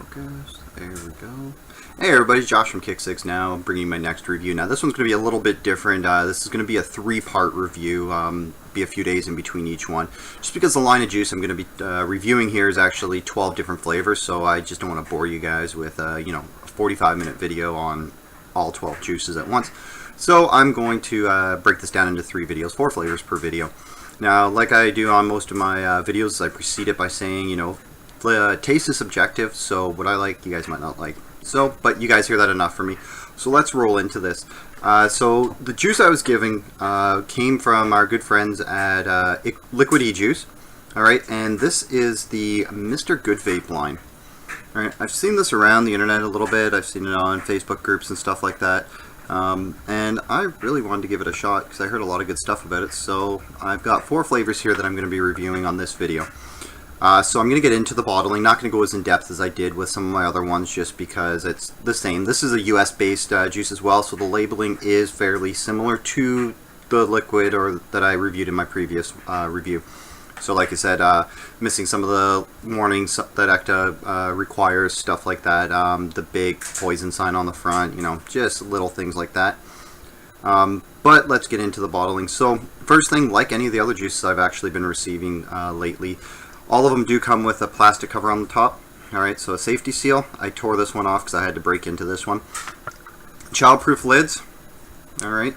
focus. There we go. Hey everybody, Josh from e-cig now, bringing my next review. Now this one's going to be a little bit different. This is going to be a three-part review, be a few days in between each one. Just because the line of juice I'm going to be reviewing here is actually 12 different flavors, so I just don't want to bore you guys with a 45-minute video on all 12 juices at once. So I'm going to break this down into 3 videos, 4 flavors per video. Now, like I do on most of my videos, I precede it by saying, taste is subjective, so what I like, you guys might not like. But you guys hear that enough for me. So let's roll into this. So the juice I was giving came from our good friends at Liquid E-Juice. Alright, and this is the Mr. Good Vape line. Alright, I've seen this around the internet a little bit. I've seen it on Facebook groups and stuff like that. And I really wanted to give it a shot because I heard a lot of good stuff about it. So I've got 4 flavors here that I'm going to be reviewing on this video. So I'm going to get into the bottling, not going to go as in depth as I did with some of my other ones just because it's the same. This is a US based juice as well, so the labeling is fairly similar to the liquid that I reviewed in my previous review. So like I said, missing some of the warnings that ECTA requires, stuff like that, the big poison sign on the front, just little things like that. But let's get into the bottling. So first thing, like any of the other juices I've actually been receiving lately, all of them do come with a plastic cover on the top. Alright, so a safety seal. I tore this one off because I had to break into this one. Childproof lids. Alright,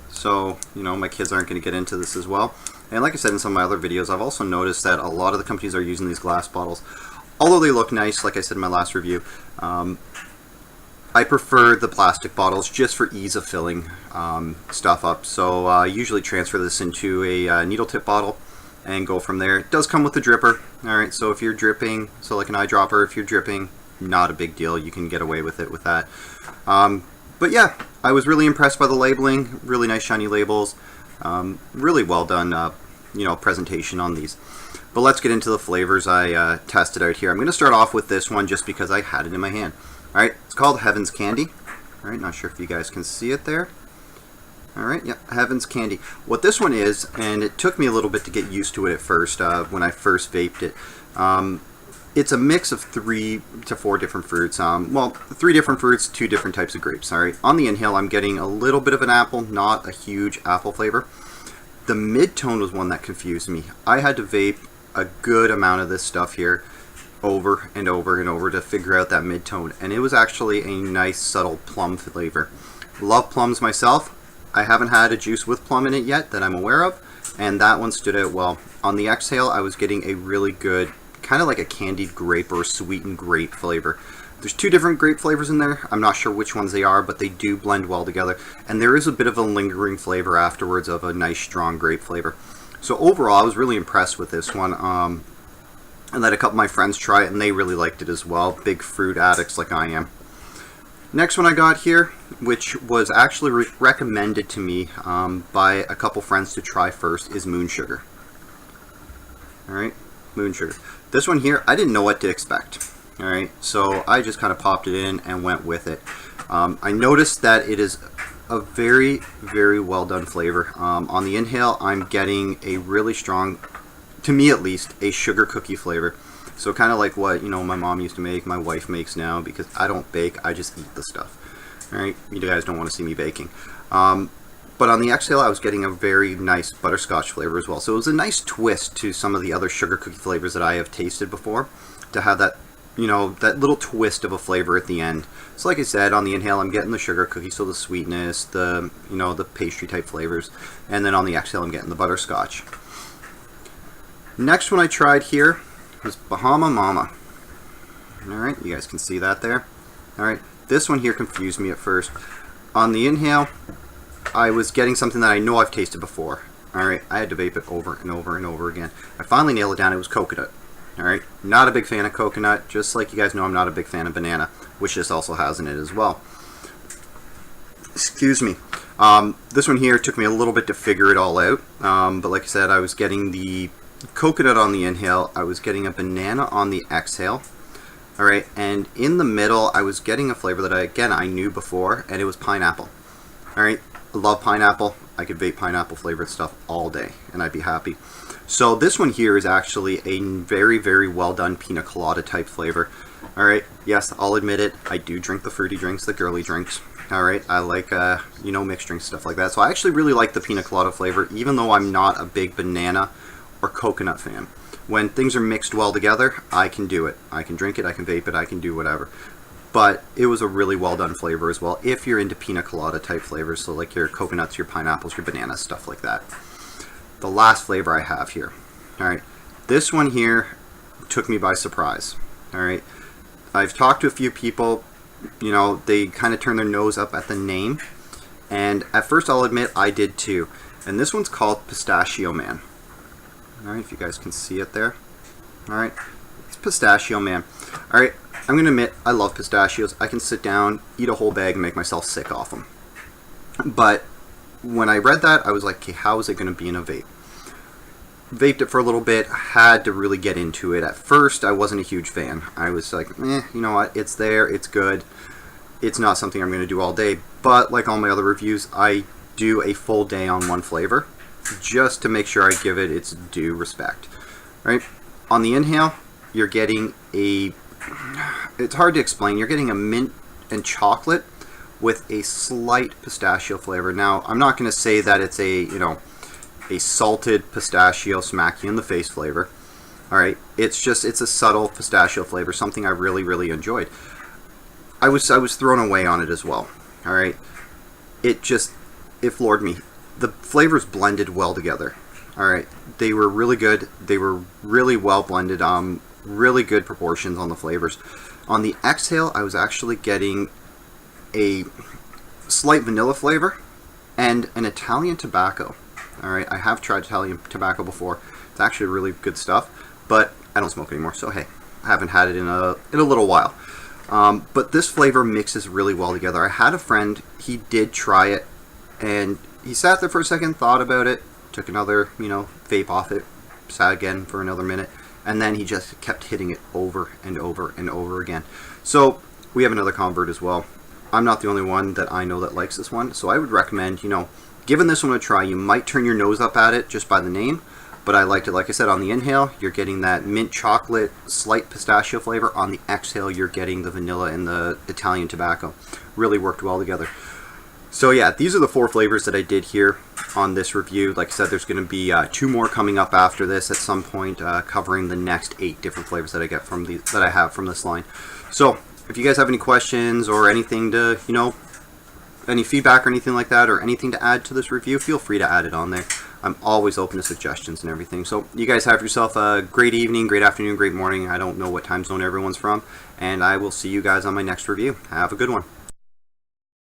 so, my kids aren't going to get into this as well. And like I said in some of my other videos, I've also noticed that a lot of the companies are using these glass bottles. Although they look nice, like I said in my last review, I prefer the plastic bottles just for ease of filling stuff up. So I usually transfer this into a needle tip bottle and go from there. It does come with a dripper. Alright, so if you're dripping, so like an eyedropper, if you're dripping, not a big deal. You can get away with it with that. But yeah, I was really impressed by the labeling. Really nice shiny labels. Really well done, presentation on these. But let's get into the flavors I tested out here. I'm going to start off with this one just because I had it in my hand. Alright, it's called Heaven's Candy. Alright, not sure if you guys can see it there. Alright, yeah, Heaven's Candy. What this one is, and it took me a little bit to get used to it at first, when I first vaped it. It's a mix of 3 to 4 different fruits. Well, 3 different fruits, 2 different types of grapes. Alright, on the inhale, I'm getting a little bit of an apple, not a huge apple flavor. The mid-tone was one that confused me. I had to vape a good amount of this stuff here over and over and over to figure out that mid-tone. And it was actually a nice, subtle plum flavor. Love plums myself. I haven't had a juice with plum in it yet that I'm aware of, and that one stood out well. On the exhale, I was getting a really good, kind of like a candied grape or a sweetened grape flavor. There's 2 different grape flavors in there. I'm not sure which ones they are, but they do blend well together. And there is a bit of a lingering flavor afterwards of a nice, strong grape flavor. So overall, I was really impressed with this one. I let a couple of my friends try it, and they really liked it as well. Big fruit addicts like I am. Next one I got here, which was actually recommended to me by a couple friends to try first, is Moon Sugar. Alright, Moon Sugar. This one here, I didn't know what to expect. Alright, so I just kind of popped it in and went with it. I noticed that it is a very, very well done flavor. On the inhale, I'm getting a really strong, to me at least, a sugar cookie flavor. So kind of like what, my mom used to make, my wife makes now, because I don't bake, I just eat the stuff. Alright, you guys don't want to see me baking. But on the exhale, I was getting a very nice butterscotch flavor as well. So it was a nice twist to some of the other sugar cookie flavors that I have tasted before, to have that, that little twist of a flavor at the end. So like I said, on the inhale, I'm getting the sugar cookie, so the sweetness, the, the pastry type flavors. And then on the exhale, I'm getting the butterscotch. Next one I tried here was Bahama Mama. Alright, you guys can see that there. Alright, this one here confused me at first. On the inhale, I was getting something that I know I've tasted before. Alright, I had to vape it over and over and over again. I finally nailed it down, it was coconut. Alright, not a big fan of coconut, just like you guys know I'm not a big fan of banana, which this also has in it as well. Excuse me. This one here took me a little bit to figure it all out, but like I said, I was getting the coconut on the inhale, I was getting a banana on the exhale. Alright, and in the middle, I was getting a flavor that I knew before, and it was pineapple. Alright, I love pineapple. I could vape pineapple flavored stuff all day, and I'd be happy. So this one here is actually a very, very well done pina colada type flavor. Alright, yes, I'll admit it, I do drink the fruity drinks, the girly drinks. Alright, I like, you know, mixed drinks, stuff like that. So I actually really like the pina colada flavor, even though I'm not a big banana or coconut fan. When things are mixed well together, I can do it. I can drink it, I can vape it, I can do whatever. But it was a really well done flavor as well, if you're into pina colada type flavors, so like your coconuts, your pineapples, your bananas, stuff like that. The last flavor I have here. Alright, this one here took me by surprise. Alright, I've talked to a few people, you know, they kind of turn their nose up at the name, and at first I'll admit I did too. And this one's called Pistachio Man. Alright, if you guys can see it there. Alright, it's Pistachio Man. Alright, I'm going to admit I love pistachios. I can sit down, eat a whole bag, and make myself sick off them. But when I read that, I was like, okay, how is it going to be in a vape? Vaped it for a little bit, had to really get into it. At first, I wasn't a huge fan. I was like, you know what, it's there, it's good. It's not something I'm going to do all day. But like all my other reviews, I do a full day on one flavor, just to make sure I give it its due respect. Right? On the inhale, you're getting a, it's hard to explain, you're getting a mint and chocolate with a slight pistachio flavor. Now, I'm not going to say that it's a, you know, a salted pistachio smack you in the face flavor. Alright, it's just, it's a subtle pistachio flavor, something I really, really enjoyed. I was thrown away on it as well. Alright, it floored me. The flavors blended well together. Alright, they were really good. They were really well blended. Really good proportions on the flavors. On the exhale, I was actually getting a slight vanilla flavor and an Italian tobacco. Alright, I have tried Italian tobacco before. It's actually really good stuff, but I don't smoke anymore, so hey, I haven't had it in a little while. But this flavor mixes really well together. I had a friend, he did try it, and he sat there for a second, thought about it, took another, you know, vape off it, sat again for another minute, and then he just kept hitting it over and over and over again. So we have another convert as well. I'm not the only one that I know that likes this one, so I would recommend, you know, giving this one a try. You might turn your nose up at it just by the name, but I liked it. Like I said, on the inhale, you're getting that mint chocolate, slight pistachio flavor. On the exhale, you're getting the vanilla and the Italian tobacco. Really worked well together. So yeah, these are the 4 flavors that I did here on this review. Like I said, there's going to be 2 more coming up after this at some point, covering the next 8 different flavors that I get from that I have from this line. So if you guys have any questions or anything to, you know, any feedback or anything like that, or anything to add to this review, feel free to add it on there. I'm always open to suggestions and everything. So you guys have yourself a great evening, great afternoon, great morning. I don't know what time zone everyone's from, and I will see you guys on my next review. Have a good one.